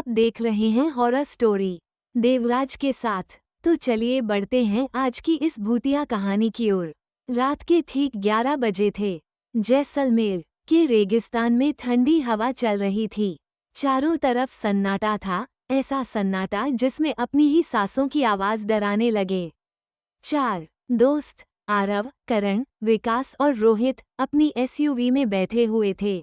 आप देख रहे हैं हॉरर स्टोरी देवराज के साथ। तो चलिए बढ़ते हैं आज की इस भूतिया कहानी की ओर। रात के ठीक 11 बजे थे। जैसलमेर के रेगिस्तान में ठंडी हवा चल रही थी। चारों तरफ सन्नाटा था, ऐसा सन्नाटा जिसमें अपनी ही सांसों की आवाज डराने लगे। 4 दोस्त आरव, करण, विकास और रोहित अपनी एसयूवी में बैठे हुए थे।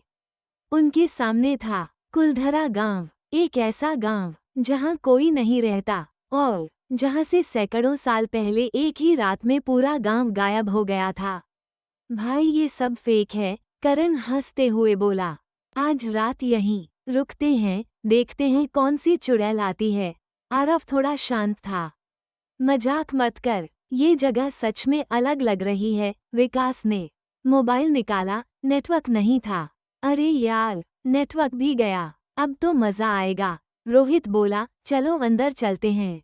उनके सामने था कुलधरा गांव, एक ऐसा गांव जहां कोई नहीं रहता और जहां से सैकड़ों साल पहले एक ही रात में पूरा गांव गायब हो गया था। भाई ये सब फेक है, करण हंसते हुए बोला। आज रात यहीं रुकते हैं, देखते हैं कौन सी चुड़ैल आती है। आरव थोड़ा शांत था। मजाक मत कर, ये जगह सच में अलग लग रही है। विकास ने मोबाइल निकाला, नेटवर्क नहीं था। अरे यार, नेटवर्क भी गया, अब तो मजा आएगा। रोहित बोला, चलो अंदर चलते हैं,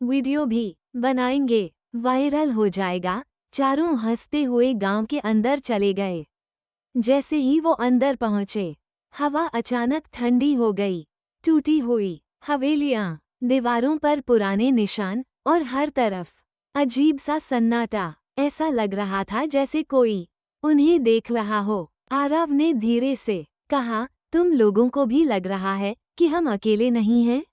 वीडियो भी बनाएंगे, वायरल हो जाएगा। चारों हंसते हुए गांव के अंदर चले गए। जैसे ही वो अंदर पहुंचे, हवा अचानक ठंडी हो गई। टूटी हुई हवेलियां, दीवारों पर पुराने निशान और हर तरफ अजीब सा सन्नाटा। ऐसा लग रहा था जैसे कोई उन्हें देख रहा हो। आरव ने धीरे से कहा, तुम लोगों को भी लग रहा है कि हम अकेले नहीं हैं?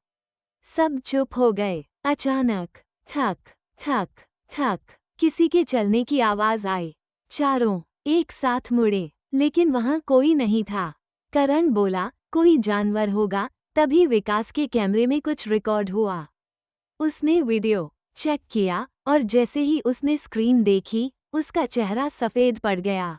सब चुप हो गए। अचानक ठक ठक ठक किसी के चलने की आवाज आई। चारों एक साथ मुड़े, लेकिन वहां कोई नहीं था। करण बोला, कोई जानवर होगा। तभी विकास के कैमरे में कुछ रिकॉर्ड हुआ। उसने वीडियो चेक किया और जैसे ही उसने स्क्रीन देखी, उसका चेहरा सफेद पड़ गया।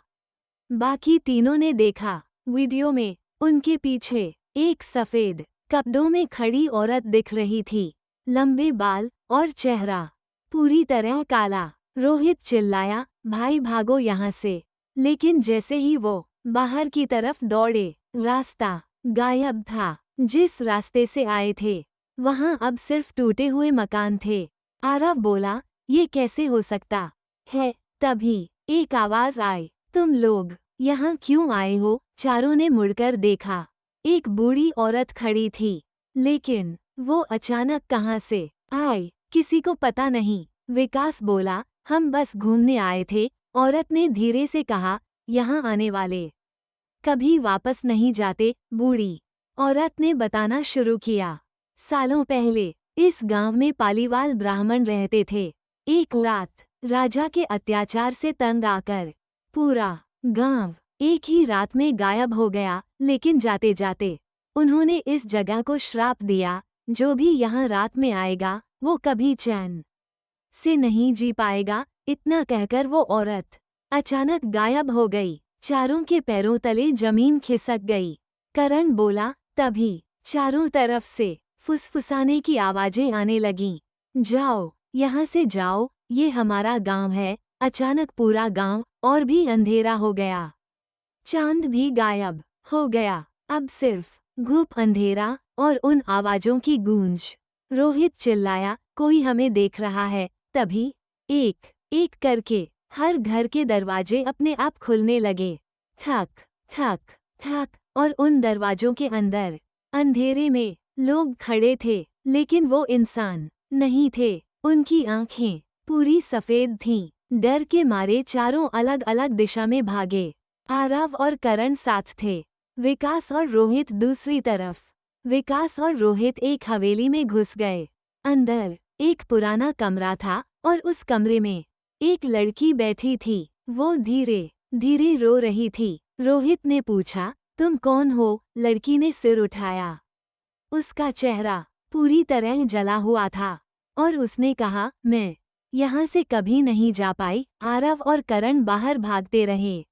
बाकी तीनों ने देखा, वीडियो में उनके पीछे एक सफेद कपड़ों में खड़ी औरत दिख रही थी। लंबे बाल और चेहरा पूरी तरह काला। रोहित चिल्लाया, भाई भागो यहाँ से। लेकिन जैसे ही वो बाहर की तरफ दौड़े, रास्ता गायब था। जिस रास्ते से आए थे, वहां अब सिर्फ टूटे हुए मकान थे। आरव बोला, ये कैसे हो सकता है? तभी एक आवाज आई, तुम लोग यहाँ क्यों आए हो? चारों ने मुड़कर देखा। एक बूढ़ी औरत खड़ी थी, लेकिन वो अचानक कहाँ से आई किसी को पता नहीं। विकास बोला, हम बस घूमने आए थे। औरत ने धीरे से कहा, यहाँ आने वाले कभी वापस नहीं जाते। बूढ़ी औरत ने बताना शुरू किया, सालों पहले इस गांव में पालीवाल ब्राह्मण रहते थे। एक रात राजा के अत्याचार से तंग आकर पूरा गांव एक ही रात में गायब हो गया। लेकिन जाते जाते उन्होंने इस जगह को श्राप दिया, जो भी यहाँ रात में आएगा वो कभी चैन से नहीं जी पाएगा। इतना कहकर वो औरत अचानक गायब हो गई। चारों के पैरों तले जमीन खिसक गई। करण बोला, तभी चारों तरफ से फुसफुसाने की आवाजें आने लगीं। जाओ, यहाँ से जाओ, ये हमारा गांव है। अचानक पूरा गांव और भी अंधेरा हो गया। चांद भी गायब हो गया। अब सिर्फ घुप अंधेरा और उन आवाजों की गूंज। रोहित चिल्लाया, कोई हमें देख रहा है। तभी एक एक करके हर घर के दरवाजे अपने आप खुलने लगे। ठक ठक ठक, और उन दरवाजों के अंदर अंधेरे में लोग खड़े थे, लेकिन वो इंसान नहीं थे। उनकी आंखें पूरी सफेद थीं। डर के मारे चारों अलग अलग दिशा में भागे। आरव और करण साथ थे, विकास और रोहित दूसरी तरफ। विकास और रोहित एक हवेली में घुस गए। अंदर एक पुराना कमरा था और उस कमरे में एक लड़की बैठी थी। वो धीरे धीरे रो रही थी। रोहित ने पूछा, तुम कौन हो? लड़की ने सिर उठाया। उसका चेहरा पूरी तरह जला हुआ था और उसने कहा, मैं यहाँ से कभी नहीं जा पाई। आरव और करण बाहर भागते रहे,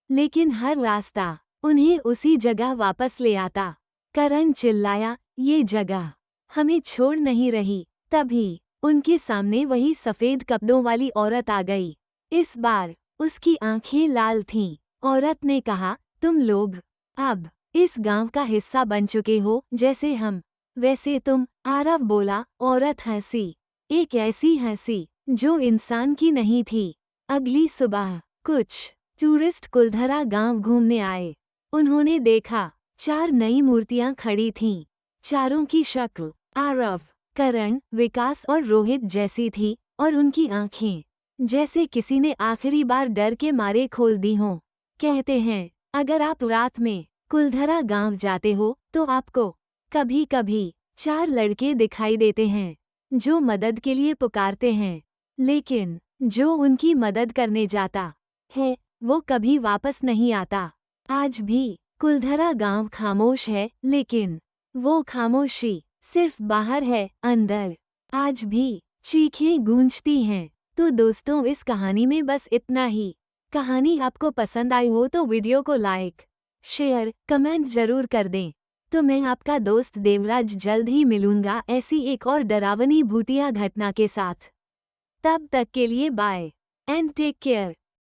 लेकिन हर रास्ता उन्हें उसी जगह वापस ले आता। करण चिल्लाया, ये जगह हमें छोड़ नहीं रही। तभी उनके सामने वही सफेद कपड़ों वाली औरत आ गई। इस बार उसकी आंखें लाल थीं। औरत ने कहा, तुम लोग अब इस गांव का हिस्सा बन चुके हो, जैसे हम वैसे तुम। आरव बोला। औरत हंसी, एक ऐसी हंसी जो इंसान की नहीं थी। अगली सुबह कुछ टूरिस्ट कुलधरा गांव घूमने आए। उन्होंने देखा 4 नई मूर्तियां खड़ी थीं। चारों की शक्ल आरव, करण, विकास और रोहित जैसी थी और उनकी आंखें जैसे किसी ने आखिरी बार डर के मारे खोल दी हों। कहते हैं अगर आप रात में कुलधरा गांव जाते हो तो आपको कभी कभी 4 लड़के दिखाई देते हैं जो मदद के लिए पुकारते हैं, लेकिन जो उनकी मदद करने जाता है वो कभी वापस नहीं आता। आज भी कुलधरा गांव खामोश है, लेकिन वो खामोशी सिर्फ बाहर है, अंदर आज भी चीखें गूंजती हैं। तो दोस्तों, इस कहानी में बस इतना ही। कहानी आपको पसंद आई हो तो वीडियो को लाइक, शेयर, कमेंट जरूर कर दें। तो मैं आपका दोस्त देवराज जल्द ही मिलूंगा ऐसी एक और डरावनी भूतिया घटना के साथ। तब तक के लिए बाय एंड टेक केयर।